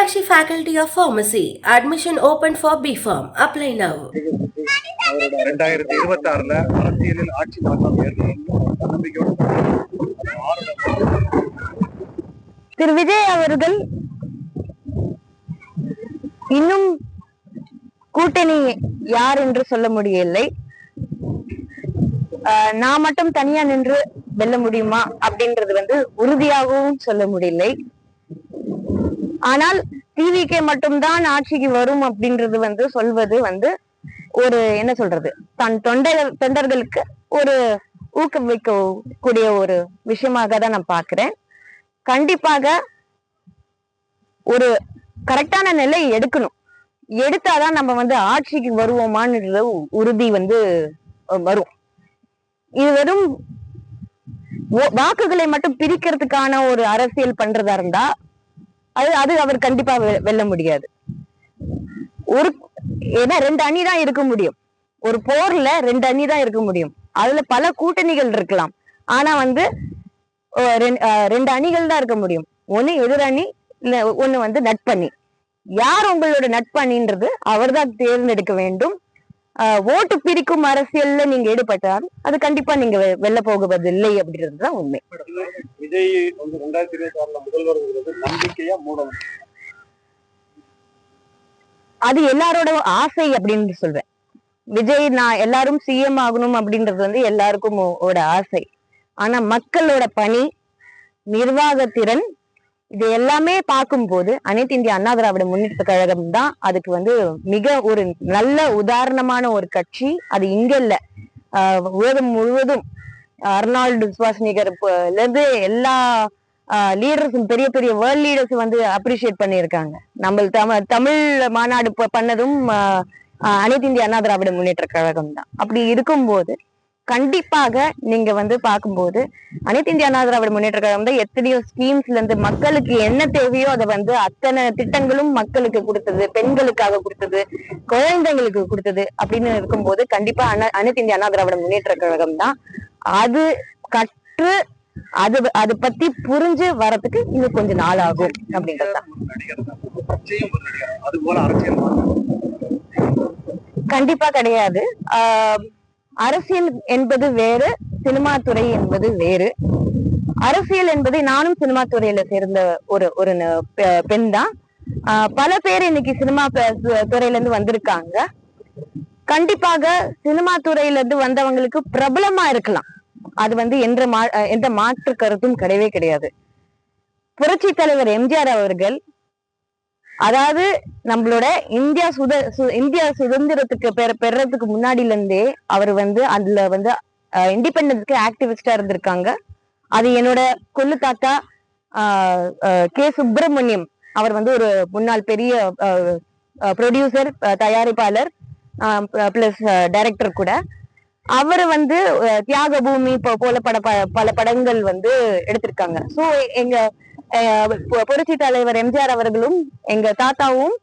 Meenakshi Faculty of Pharmacy. Admission open for B.Pharm. Apply now. 2026 அரசியலில் ஆட்சி மாற்றம் திரு விஜய் அவர்கள் இன்னும் கூட்டணி யார் என்று சொல்ல முடியவில்லை. நான் மட்டும் தனியா நின்று வெல்ல முடியுமா அப்படின்றது உறுதியாகவும் சொல்ல முடியலை. ஆனால் டிவிகே மட்டும்தான் ஆட்சிக்கு வரும் அப்படின்றது சொல்வது ஒரு என்ன சொல்றது, தன் தொண்டர்களுக்கு ஒரு ஊக்குவிக்கக்கூடிய ஒரு விஷயமாக தான் நான் பாக்குறேன். கண்டிப்பாக ஒரு கரெக்டான நிலை எடுக்கணும். எடுத்தாதான் நம்ம ஆட்சிக்கு வருவோமான்னு உறுதி வரும். இது வெறும் வாக்குகளை மட்டும் பிரிக்கிறதுக்கான ஒரு அரசியல் பண்றதா இருந்தா அது அவர் கண்டிப்பா வெல்ல முடியாது. ஏன்னா 2 அணி தான் இருக்க முடியும். ஒரு போர்ல 2 அணி தான் இருக்க முடியும். அதுல பல கூட்டணிகள் இருக்கலாம். ஆனா 2 அணிகள் தான் இருக்க முடியும். ஒண்ணு எதிரணி, இல்ல ஒண்ணு நட்பணி. யார் உங்களோட நட்பணின்றது அவர் தான் தேர்ந்தெடுக்க வேண்டும். ஓட்டு பிரிக்கும் அரசியல்ல நீங்க ஈடுபட்டால் அது கண்டிப்பா நீங்க வெல்ல போகுவதில்லை அப்படின்றதுதான் உண்மை. விஜய் 2026 முதல்வர் நம்பிக்கையா மூடம்? அது எல்லாரோட ஆசை அப்படின்னு சொல்றேன். விஜய் நான் எல்லாரும் சிஎம் ஆகணும் அப்படின்றது எல்லாருக்கும் ஆசை. ஆனா மக்களோட பணி, நிர்வாகத்திறன், இது எல்லாமே பார்க்கும்போது அனைத்து இந்திய அண்ணா திராவிட முன்னேற்ற கழகம் தான் அதுக்கு மிக ஒரு நல்ல உதாரணமான ஒரு கட்சி. அது இங்க இல்ல, உலகம் முழுவதும் அர்னால்டு ஸ்வாஸ்னிகர் இருந்து எல்லா லீடர்ஸும், பெரிய பெரிய வேர்ல்ட் லீடர்ஸ் அப்ரிஷியேட் பண்ணியிருக்காங்க. நம்ம தமிழ் மாநாடு பண்ணதும் அனைத்து இந்திய அண்ணா திராவிட முன்னேற்ற கழகம் தான். அப்படி இருக்கும்போது கண்டிப்பாக நீங்க பார்க்கும்போது அனைத்து இந்திய அண்ணா திராவிட முன்னேற்ற கழகம் தான் எத்தனையோ ஸ்கீம்ஸ்ல இருந்து மக்களுக்கு என்ன தேவையோ அதை அத்தனை திட்டங்களும் மக்களுக்கு கொடுத்தது, பெண்களுக்காக கொடுத்தது, குழந்தைங்களுக்கு கொடுத்தது. அப்படின்னு இருக்கும்போது கண்டிப்பா அனைத்து இந்திய அண்ணா திராவிட முன்னேற்ற கழகம் தான். அது கற்று அது பத்தி புரிஞ்சு வரதுக்கு இன்னும் கொஞ்சம் நாள் ஆகும் அப்படின்றதுதான். கண்டிப்பா கிடையாது. அரசியல் என்பது வேறு, சினிமா துறை என்பது வேறு. அரசியல் என்பதை நானும் சினிமா துறையில சேர்ந்த ஒரு பெண் தான். பல பேர் இன்னைக்கு சினிமா துறையில இருந்து வந்திருக்காங்க. கண்டிப்பாக சினிமா துறையில இருந்து வந்தவங்களுக்கு பிரபலமா இருக்கலாம். அது எந்த மாற்று கருத்தும் கிடையவே கிடையாது. புரட்சி தலைவர் எம்ஜிஆர் அவர்கள், அதாவது நம்மளோட இந்தியா சுதந்திரத்துக்கு பெறதுக்கு முன்னாடில இருந்தே அவர் அதுல இண்டிபெண்டன்ஸ்க்கு ஆக்டிவிஸ்டா இருந்திருக்காங்க. அது என்னோட கொள்ளு தாத்தா கே சுப்பிரமணியம் அவர் ஒரு முன்னாள் பெரிய ப்ரொடியூசர், தயாரிப்பாளர், பிளஸ் டைரக்டர் கூட. அவர் தியாக பூமி போல பல படங்கள் எடுத்திருக்காங்க. சோ எங்க புரட்சி தலைவர் எம்ஜிஆர் அவர்களும் எங்க தாத்தாவும்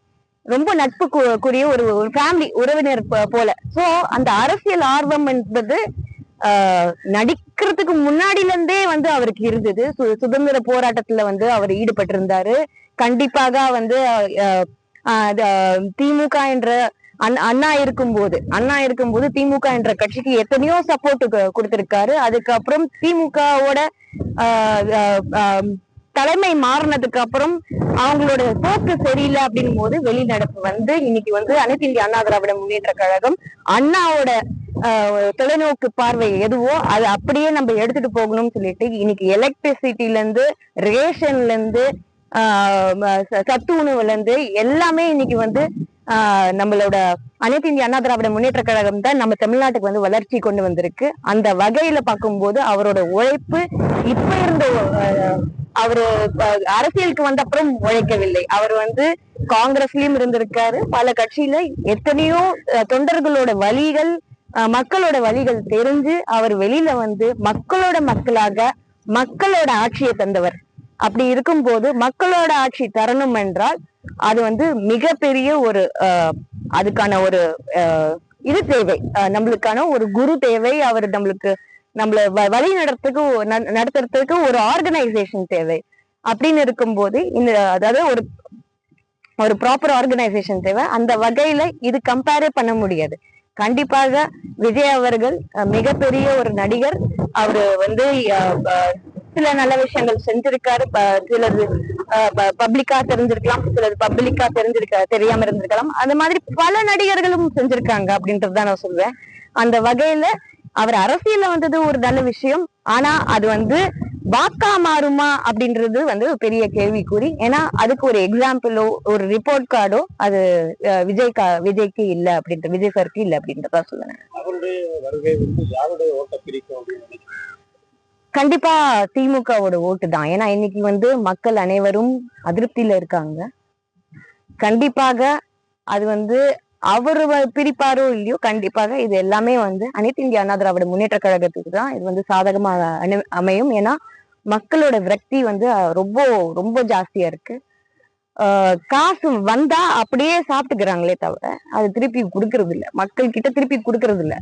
ரொம்ப நட்புக்குரிய ஒரு ஃபேமிலி உறவினர் போல. சோ அந்த அரசியல் ஆர்வம் என்பது நடிக்கிறதுக்கு முன்னாடில இருந்தே அவருக்கு இருந்தது. சுதந்திர போராட்டத்துல அவர் ஈடுபட்டிருந்தாரு. கண்டிப்பாக திமுக என்ற அண்ணா இருக்கும்போது திமுக என்ற கட்சிக்கு எத்தனையோ சப்போர்ட் கொடுத்திருக்காரு. அதுக்கப்புறம் திமுகவோட தலைமை மாறினதுக்கு அப்புறம் அவங்களோட போக்கு சரியில்லை அப்படின் போது வெளிநடப்பு இன்னைக்கு அனைத்து இந்திய அண்ணா திராவிட முன்னேற்ற கழகம் அண்ணாவோட தொலைநோக்கு பார்வை எதுவோ அது அப்படியே நம்ம எடுத்துட்டு போகணும்னு சொல்லிட்டு இன்னைக்கு எலக்ட்ரிசிட்டில இருந்து, ரேஷன்ல இருந்து, சத்து உணவுல இருந்து எல்லாமே இன்னைக்கு நம்மளோட அனைத்து இந்திய அண்ணா திராவிட முன்னேற்ற கழகம் தான் நம்ம தமிழ்நாட்டுக்கு வளர்ச்சி கொண்டு வந்திருக்கு. அந்த வகையில பார்க்கும்போது அவரோட உழைப்பு இப்ப இருந்த அவரு அரசியலுக்கு வந்த அப்புறம் உழைக்கவில்லை. அவர் காங்கிரஸ்லயும் இருந்திருக்காரு, பல கட்சியில எத்தனையோ தொண்டர்களோட வழிகள், மக்களோட வழிகள் தெரிஞ்சு அவர் வெளியில மக்களாக மக்களோட ஆட்சியை தந்தவர். அப்படி இருக்கும்போது மக்களோட ஆட்சி தரணும் என்றால் அது மிகப்பெரிய ஒரு அதுக்கான ஒரு இது தேவை. நம்மளுக்கான ஒரு குரு தேவை. அவர் நம்மள வழி நடத்துறதுக்கு ஒரு ஆர்கனைசேஷன் தேவை. அப்படின்னு இருக்கும்போது அதாவது ஒரு ஒரு ப்ராப்பர் ஆர்கனைசேஷன் தேவை. அந்த வகையில இது கம்பேரே பண்ண முடியாது. கண்டிப்பாக விஜய் அவர்கள் மிகப்பெரிய ஒரு நடிகர். அவரு வந்து சில நல்ல விஷயங்கள் செஞ்சிருக்காரு. சிலது பப்ளிக்கா தெரிஞ்சிருக்கலாம், சிலது பப்ளிக்கா தெரியாம இருந்திருக்கலாம். அந்த மாதிரி பல நடிகர்களும் செஞ்சிருக்காங்க அப்படின்றதுதான் நான் சொல்வேன். அந்த வகையில அவர் அரசியல்ல வந்தது ஒரு நல்ல விஷயம். ஆனா அது வந்து வாக்கா மாறுமா அப்படின்றது வந்து பெரிய கேள்விக்குறி. ஏன்னா அதுக்கு ஒரு எக்ஸாம்பிளோ ஒரு ரிப்போர்ட் கார்டோ அது விஜய்க்கு இல்ல அப்படின்ற, விஜய் சாருக்கு இல்ல அப்படின்றதா சொல்லுவேன். அவருடைய வருகை வந்து யாருடைய ஓட்ட பிரிக்கும் அப்படின்னு நினைக்கிறேன்? கண்டிப்பா திமுகவோட ஓட்டு தான். ஏன்னா இன்னைக்கு வந்து மக்கள் அனைவரும் அதிருப்தியில இருக்காங்க. கண்டிப்பாக அது வந்து அவரு பிரிப்பாரோ இல்லையோ, கண்டிப்பாக இது எல்லாமே வந்து அனைத்து இந்திய அண்ணா திராவிட முன்னேற்ற கழகத்துக்கு தான் இது வந்து சாதகமாக அமையும். ஏன்னா மக்களோட விரக்தி வந்து ரொம்ப ரொம்ப ஜாஸ்தியா இருக்கு. காசு வந்தா அப்படியே சாப்பிட்டுக்கிறாங்களே தவிர அது திருப்பி கொடுக்கறது இல்ல, மக்கள் கிட்ட திருப்பி கொடுக்கறது இல்ல.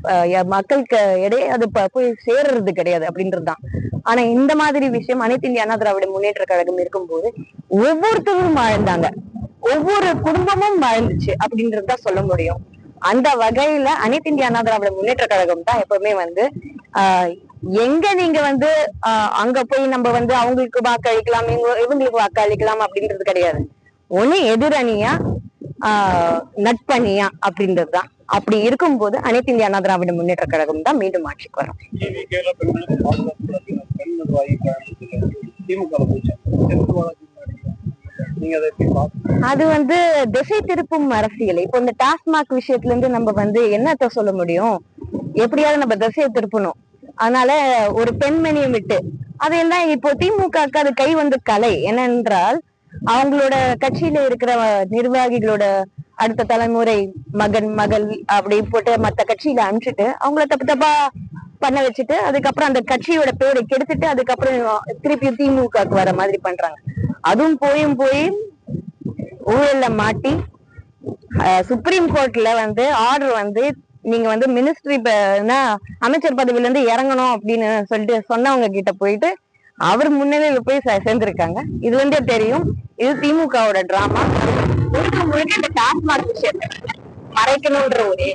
மக்களுக்கு இடையே அது போய் சேர்றது கிடையாது அப்படின்றதுதான். ஆனா இந்த மாதிரி விஷயம் அனைத்து இந்திய அண்ணா திராவிட முன்னேற்ற கழகம் இருக்கும்போது ஒவ்வொருத்தரும் வாழ்ந்தாங்க, ஒவ்வொரு குடும்பமும் வாழ்ந்துச்சு அப்படின்றதுதான் சொல்ல முடியும். அந்த வகையில அனைத்து இந்திய அண்ணா திராவிட முன்னேற்ற கழகம் தான் எப்பவுமே வந்து எங்க நீங்க வந்து அங்க போய் நம்ம வந்து அவங்களுக்கு வாக்களிக்கலாம், இவங்களுக்கு வாக்களிக்கலாம் அப்படின்றது கிடையாது. ஒண்ணு எதிரணியா நட்பணியா அப்படின்றதுதான். அப்படி இருக்கும்போது அனைத்து இந்திய அண்ணா திராவிட முன்னேற்ற கழகம் தான் மீண்டும் ஆட்சிக்கு வரும். அது வந்து திசை திருப்பும் அரசியல். இப்போ இந்த டாஸ்மாக் விஷயத்துல இருந்து நம்ம வந்து என்னத்த சொல்ல முடியும்? எப்படியாவது நம்ம திசையை திருப்பணும். அதனால ஒரு பெண்மணியை விட்டு அதையெல்லாம் இப்போ திமுக அது கை வந்து கலை என்னென்றால், அவங்களோட கட்சியில இருக்கிற நிர்வாகிகளோட அடுத்த தலைமுறை மகன் மகள் அப்படி போட்டு மத்த கட்சியில அனுப்பிச்சுட்டு அவங்கள தப்பு தப்பா பண்ண வச்சுட்டு அதுக்கப்புறம் அந்த கட்சியோட பேரை கெடுத்துட்டு அதுக்கப்புறம் திருப்பி திமுக வர மாதிரி பண்றாங்க. அதுவும் போய் ஊழல்ல மாட்டி சுப்ரீம் கோர்ட்ல வந்து ஆர்டர் வந்து நீங்க வந்து மினிஸ்ட்ரி அமைச்சர் பதவியில இருந்து இறங்கணும் அப்படின்னு சொல்லிட்டு சொன்னவங்க கிட்ட போயிட்டு அவர் முன்னிலையில போய் சேர்ந்திருக்காங்க. இது வந்து தெரியும், இது திமுகவோட டிராமா. முழுக்க முழுக்க இந்த டாஸ்மாக் விஷயத்தை மறைக்கணும்ன்ற ஒரே